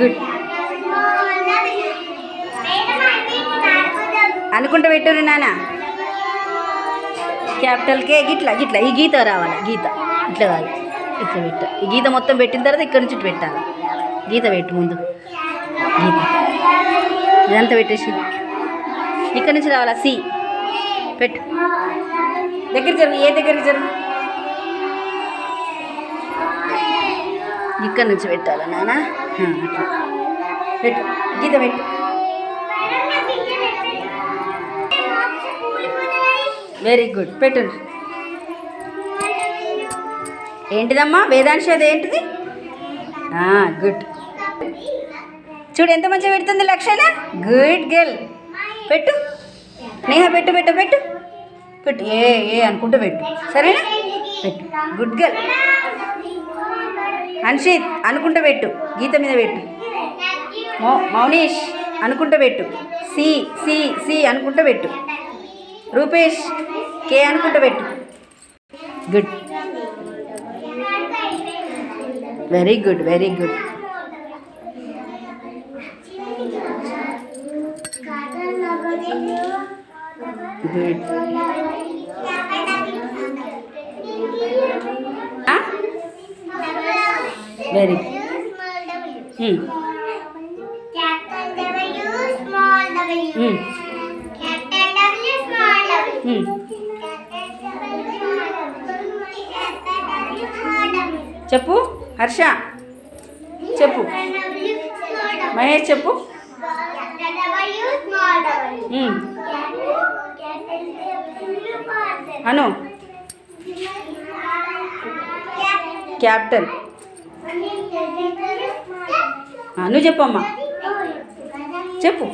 Good. అనుకుంటూ పెట్టు నాన్న. క్యాపిటల్ కే గిట్లా గిట్లా ఈ గీత రావాలి. గీత ఇట్లా కాదు, ఇట్లా పెట్ట. ఈ గీత మొత్తం పెట్టిన తర్వాత ఇక్కడ నుంచి పెట్టాలి. గీత పెట్టు ముందు. గీత ఇదంతా పెట్టేసి ఇక్కడ నుంచి రావాలా. సి పెట్టు. దగ్గర జరుగు. ఏ దగ్గరికి జరుగు. ఇక్కడ నుంచి పెట్టాలా నాన్న. అట్లా పెట్టు. గీత పెట్టు. Very good. పెట్టు. ఏంటిదమ్మా వేదాంశ? అది ఏంటిది? గుడ్. చూడు ఎంత మంచిగా పెడుతుంది లక్షణ. Good girl. పెట్టు. నేహ పెట్టు పెట్టు పెట్టు పెట్టు. ఏ ఏ అనుకుంటూ పెట్టు. సరేనా? పెట్టు. Good girl. అన్షిత్ అనుకుంటూ పెట్టు. గీత మీద పెట్టు. మౌనీష్ అనుకుంటూ పెట్టు. సి సి సి అనుకుంటూ పెట్టు. రూపేష్ కే అనుకుంటూ పెట్టు. Good. Very good. Very good. Good. Very good. చెప్పు హర్ష. చెప్పు మహేష్. చెప్పు. అను. క్యాపిటల్. నువ్వు చెప్పమ్మా. చెప్పు.